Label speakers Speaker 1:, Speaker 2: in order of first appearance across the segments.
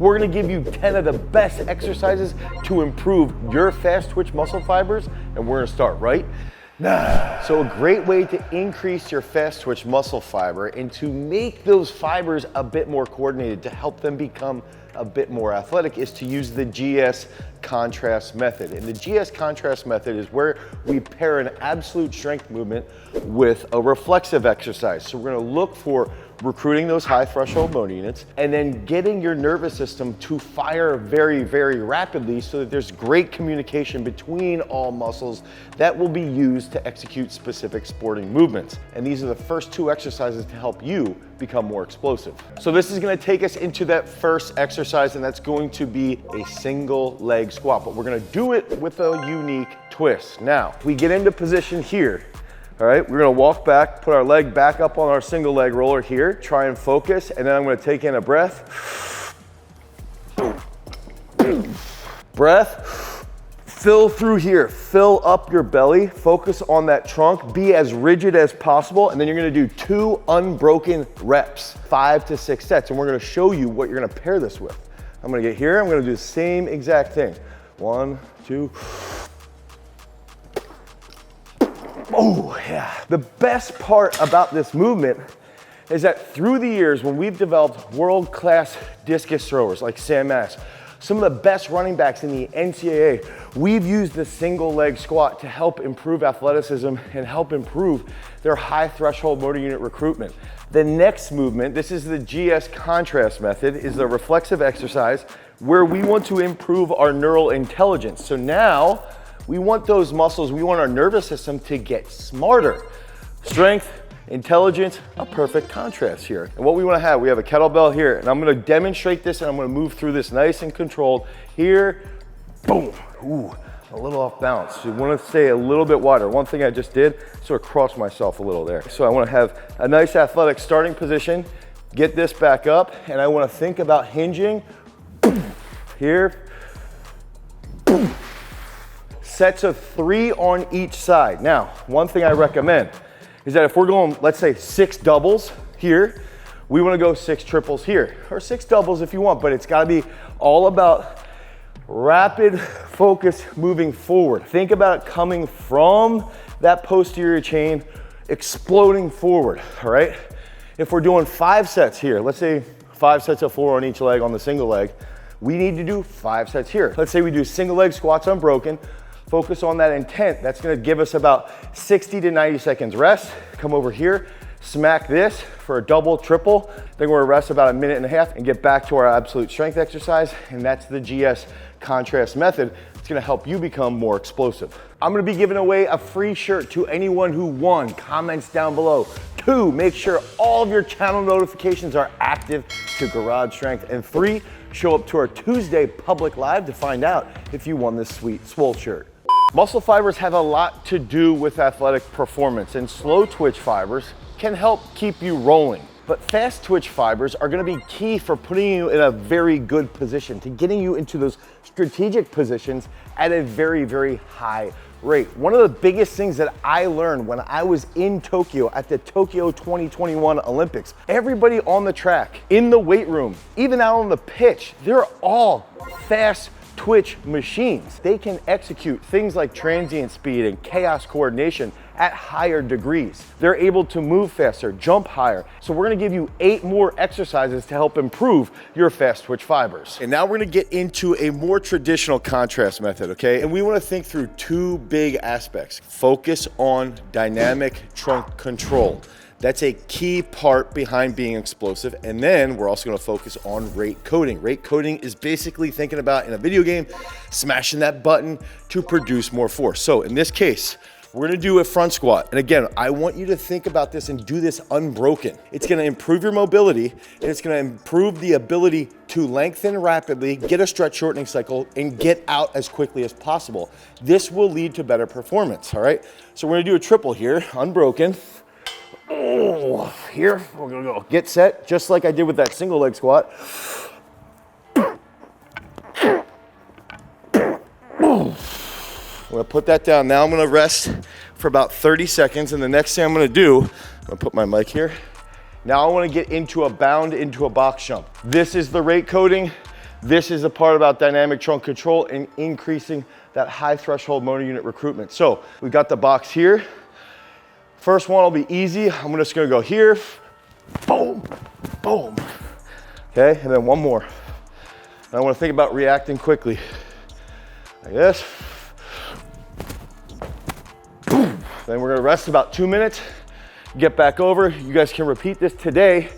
Speaker 1: we're gonna give you 10 of the best exercises to improve your fast twitch muscle fibers, and we're gonna start right now. So a great way to increase your fast twitch muscle fiber and to make those fibers a bit more coordinated, to help them become a bit more athletic, is to use the GS contrast method. And the GS contrast method is where we pair an absolute strength movement with a reflexive exercise. So we're gonna look for recruiting those high threshold motor units and then getting your nervous system to fire very, very rapidly so that there's great communication between all muscles that will be used to execute specific sporting movements. And these are the first two exercises to help you become more explosive. So this is gonna take us into that first exercise, and that's going to be a single leg squat, but we're gonna do it with a unique twist. Now, we get into position here. All right, we're gonna walk back, put our leg back up on our single leg roller here, try and focus, and then I'm gonna take in a breath. Breath, fill through here, fill up your belly, focus on that trunk, be as rigid as possible, and then you're gonna do 2 unbroken reps, 5 to 6 sets, and we're gonna show you what you're gonna pair this with. I'm gonna get here, I'm gonna do the same exact thing. 1, 2, oh yeah. The best part about this movement is that through the years, when we've developed world-class discus throwers like Sam Mass, some of the best running backs in the NCAA, we've used the single leg squat to help improve athleticism and help improve their high threshold motor unit recruitment. The next movement, this is the GS contrast method, is the reflexive exercise where we want to improve our neural intelligence. So now, we want those muscles, we want our nervous system to get smarter. Strength, intelligence, a perfect contrast here. And what we wanna have, we have a kettlebell here, and I'm gonna demonstrate this, and I'm gonna move through this nice and controlled. Here, boom, ooh, a little off balance. You wanna stay a little bit wider. One thing I just did, sort of crossed myself a little there. So I wanna have a nice athletic starting position, get this back up, and I wanna think about hinging, here, sets of 3 on each side. Now, one thing I recommend is that if we're going, let's say 6 doubles here, we wanna go 6 triples here, or 6 doubles if you want, but it's gotta be all about rapid focus moving forward. Think about it coming from that posterior chain, exploding forward, all right? If we're doing 5 sets here, let's say 5 sets of 4 on each leg on the single leg, we need to do 5 sets here. Let's say we do single leg squats unbroken, focus on that intent. That's gonna give us about 60 to 90 seconds rest. Come over here, smack this for a double, triple. Then we're gonna rest about a minute and a half and get back to our absolute strength exercise. And that's the GS contrast method. It's gonna help you become more explosive. I'm gonna be giving away a free shirt to anyone who won. Comments down below. 2, make sure all of your channel notifications are active to Garage Strength. And 3, show up to our Tuesday public live to find out if you won this sweet swole shirt. Muscle fibers have a lot to do with athletic performance, and slow twitch fibers can help keep you rolling. But fast twitch fibers are gonna be key for putting you in a very good position, to getting you into those strategic positions at a very, very high rate. One of the biggest things that I learned when I was in Tokyo at the Tokyo 2021 Olympics, everybody on the track, in the weight room, even out on the pitch, they're all fast twitch machines. They can execute things like transient speed and chaos coordination at higher degrees. They're able to move faster, jump higher. So we're gonna give you 8 more exercises to help improve your fast twitch fibers. And now we're gonna get into a more traditional contrast method, okay? And we wanna think through 2 big aspects. Focus on dynamic trunk control. That's a key part behind being explosive. And then we're also gonna focus on rate coding. Rate coding is basically thinking about, in a video game, smashing that button to produce more force. So in this case, we're gonna do a front squat. And again, I want you to think about this and do this unbroken. It's gonna improve your mobility, and it's gonna improve the ability to lengthen rapidly, get a stretch shortening cycle, and get out as quickly as possible. This will lead to better performance, all right? So we're gonna do a triple here, unbroken. Oh, here, we're gonna go get set, just like I did with that single leg squat. I'm gonna put that down. Now I'm gonna rest for about 30 seconds, and the next thing I'm gonna do, I'm gonna put my mic here. Now I wanna get into a bound into a box jump. This is the rate coding. This is the part about dynamic trunk control and increasing that high threshold motor unit recruitment. So we got the box here. First one will be easy. I'm just gonna go here, boom, boom. Okay, and then one more. And I wanna think about reacting quickly. Like this. Boom. Then we're gonna rest about 2 minutes, get back over. You guys can repeat this today.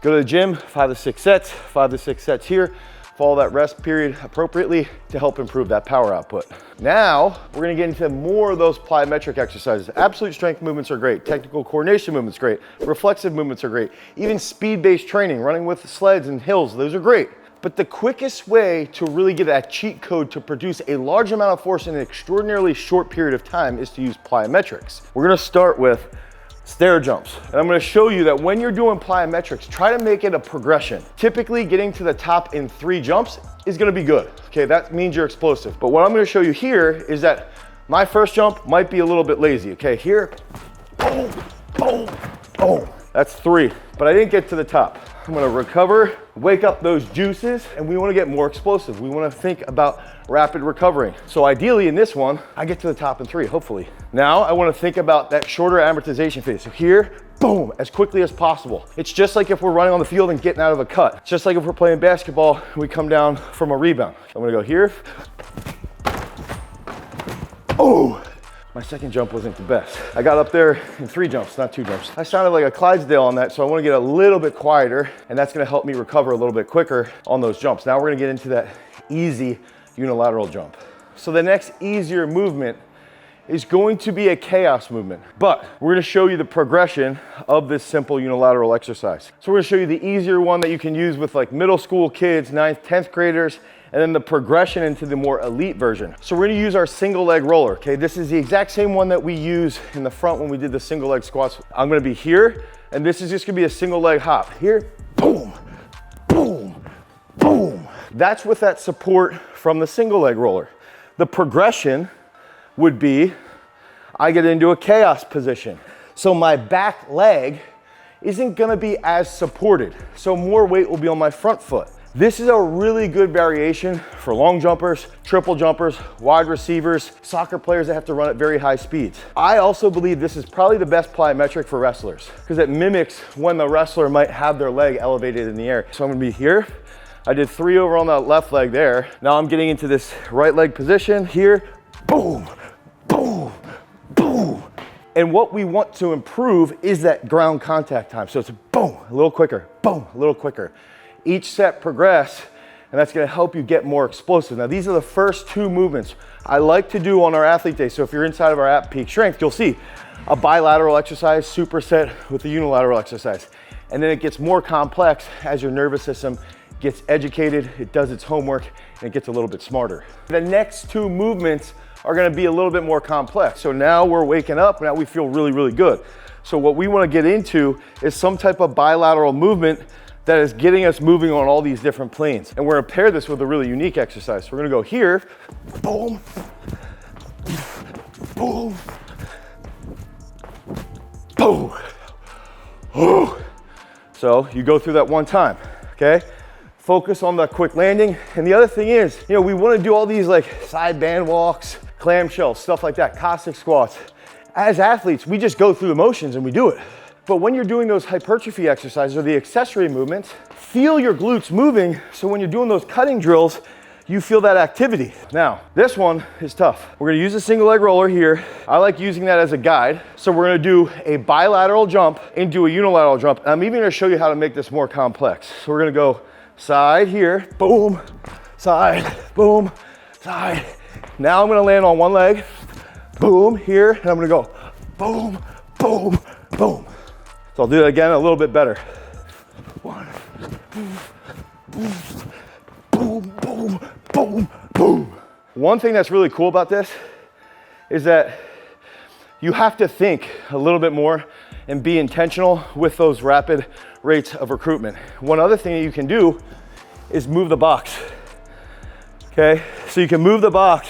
Speaker 1: Go to the gym, 5 to 6 sets, 5 to 6 sets here. Follow that rest period appropriately to help improve that power output. Now, we're gonna get into more of those plyometric exercises. Absolute strength movements are great. Technical coordination movements are great. Reflexive movements are great. Even speed-based training, running with sleds and hills, those are great. But the quickest way to really get that cheat code to produce a large amount of force in an extraordinarily short period of time is to use plyometrics. We're gonna start with stair jumps. And I'm gonna show you that when you're doing plyometrics, try to make it a progression. Typically getting to the top in 3 jumps is gonna be good. Okay, that means you're explosive. But what I'm gonna show you here is that my first jump might be a little bit lazy. Okay, here, boom, boom, boom. That's 3, but I didn't get to the top. I'm gonna recover, wake up those juices, and we wanna get more explosive. We wanna think about rapid recovering. So ideally in this one, I get to the top in 3, hopefully. Now I wanna think about that shorter amortization phase. So here, boom, as quickly as possible. It's just like if we're running on the field and getting out of a cut. It's just like if we're playing basketball, we come down from a rebound. I'm gonna go here. Oh, my second jump wasn't the best. I got up there in 3 jumps, not 2 jumps. I sounded like a Clydesdale on that, so I wanna get a little bit quieter, and that's gonna help me recover a little bit quicker on those jumps. Now we're gonna get into that easy unilateral jump. So the next easier movement is going to be a chaos movement, but we're gonna show you the progression of this simple unilateral exercise. So we're gonna show you the easier one that you can use with like middle school kids, 9th, 10th graders, and then the progression into the more elite version. So we're gonna use our single leg roller, okay? This is the exact same one that we use in the front when we did the single leg squats. I'm gonna be here, and this is just gonna be a single leg hop. Here, boom, boom, boom. That's with that support from the single leg roller. The progression would be, I get into a chaos position. So my back leg isn't gonna be as supported. So more weight will be on my front foot. This is a really good variation for long jumpers, triple jumpers, wide receivers, soccer players that have to run at very high speeds. I also believe this is probably the best plyometric for wrestlers because it mimics when the wrestler might have their leg elevated in the air. So I'm gonna be here. I did 3 over on the left leg there. Now I'm getting into this right leg position here. Boom, boom, boom. And what we want to improve is that ground contact time. So it's boom, a little quicker, boom, a little quicker. Each set progress, and that's gonna help you get more explosive. Now these are the first 2 movements I like to do on our athlete day. So if you're inside of our app Peak Strength, you'll see a bilateral exercise, superset with a unilateral exercise. And then it gets more complex as your nervous system gets educated, it does its homework, and it gets a little bit smarter. The next 2 movements are gonna be a little bit more complex. So now we're waking up, now we feel really, really good. So what we wanna get into is some type of bilateral movement that is getting us moving on all these different planes. And we're gonna pair this with a really unique exercise. So we're gonna go here, boom, boom, boom. So you go through that one time, okay? Focus on the quick landing. And the other thing is, you know, we wanna do all these like side band walks, clamshells, stuff like that, Cossack squats. As athletes, we just go through the motions and we do it. But when you're doing those hypertrophy exercises or the accessory movements, feel your glutes moving. So when you're doing those cutting drills, you feel that activity. Now, this one is tough. We're gonna use a single leg roller here. I like using that as a guide. So we're gonna do a bilateral jump into a unilateral jump. I'm even gonna show you how to make this more complex. So we're gonna go side here, boom, side, boom, side. Now I'm gonna land on one leg, boom, here, and I'm gonna go boom, boom, boom. So I'll do that again a little bit better. 1, boom, boom, boom, boom, boom. One thing that's really cool about this is that you have to think a little bit more and be intentional with those rapid rates of recruitment. One other thing that you can do is move the box, okay? So you can move the box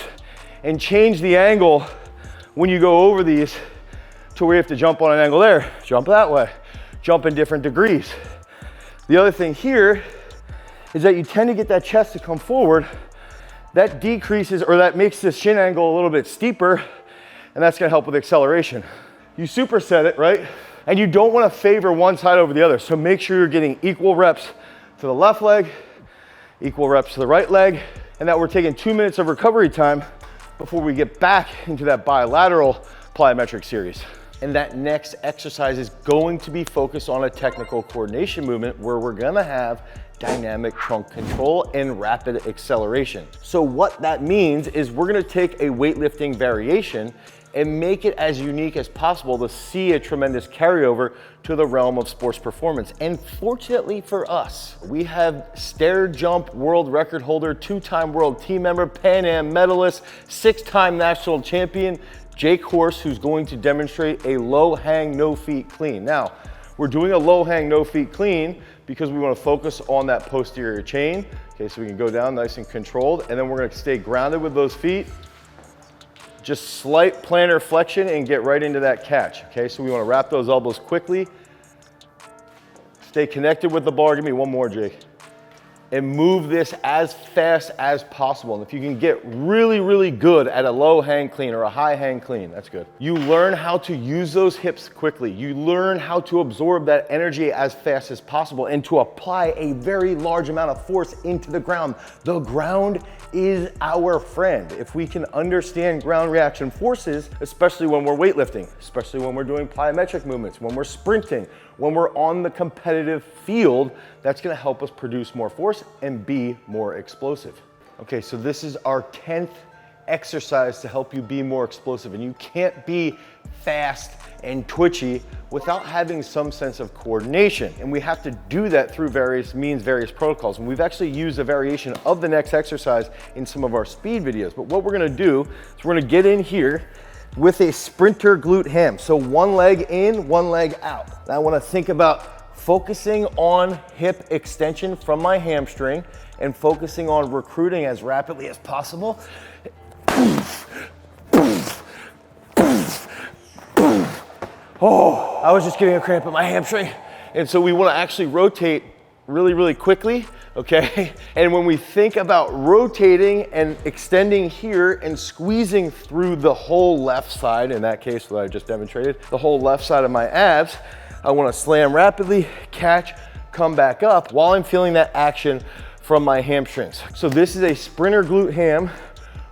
Speaker 1: and change the angle when you go over these to where you have to jump on an angle there, jump that way, jump in different degrees. The other thing here is that you tend to get that chest to come forward. That decreases, or that makes the shin angle a little bit steeper, and that's gonna help with acceleration. You superset it, right? And you don't wanna favor one side over the other, so make sure you're getting equal reps to the left leg, equal reps to the right leg, and that we're taking 2 minutes of recovery time before we get back into that bilateral plyometric series. And that next exercise is going to be focused on a technical coordination movement where we're gonna have dynamic trunk control and rapid acceleration. So what that means is we're gonna take a weightlifting variation and make it as unique as possible to see a tremendous carryover to the realm of sports performance. And fortunately for us, we have stair jump world record holder, 2-time world team member, Pan Am medalist, 6-time national champion, Jake Horse, who's going to demonstrate a low hang, no feet clean. Now, we're doing a low hang, no feet clean because we want to focus on that posterior chain. Okay, so we can go down nice and controlled, and then we're going to stay grounded with those feet. Just slight plantar flexion and get right into that catch. Okay, so we want to wrap those elbows quickly. Stay connected with the bar. Give me one more, Jake. And move this as fast as possible. And if you can get really, really good at a low hang clean or a high hang clean, that's good. You learn how to use those hips quickly. You learn how to absorb that energy as fast as possible and to apply a very large amount of force into the ground. The ground is our friend. If we can understand ground reaction forces, especially when we're weightlifting, especially when we're doing plyometric movements, when we're sprinting, when we're on the competitive field, that's gonna help us produce more force and be more explosive. Okay, so this is our 10th exercise to help you be more explosive, and you can't be fast and twitchy without having some sense of coordination. And we have to do that through various means, various protocols. And we've actually used a variation of the next exercise in some of our speed videos. But what we're gonna do is we're gonna get in here with a sprinter glute ham. So one leg in, one leg out. Now I wanna think about focusing on hip extension from my hamstring and focusing on recruiting as rapidly as possible. Oh, I was just getting a cramp in my hamstring. And so we wanna actually rotate really, really quickly, okay? And when we think about rotating and extending here and squeezing through the whole left side, in that case that I just demonstrated, the whole left side of my abs, I wanna slam rapidly, catch, come back up while I'm feeling that action from my hamstrings. So this is a sprinter glute ham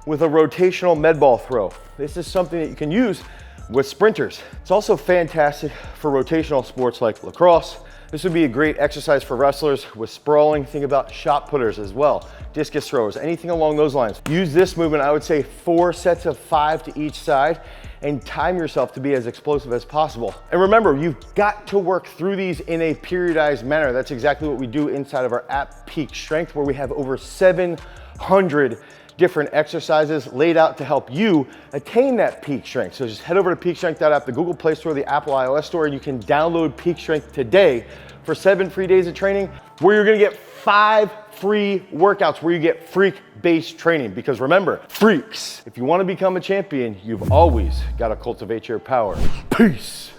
Speaker 1: with a rotational med ball throw. This is something that you can use with sprinters. It's also fantastic for rotational sports like lacrosse. This would be a great exercise for wrestlers with sprawling. Think about shot putters as well, discus throwers, anything along those lines. Use this movement, I would say 4 sets of 5 to each side, and time yourself to be as explosive as possible. And remember, you've got to work through these in a periodized manner. That's exactly what we do inside of our app Peak Strength, where we have over 700 different exercises laid out to help you attain that peak strength. So just head over to peakstrength.app, the Google Play Store, the Apple iOS Store, and you can download Peak Strength today for 7 free days of training, where you're gonna get 5 free workouts, where you get freak-based training. Because remember, freaks, if you wanna become a champion, you've always gotta cultivate your power. Peace.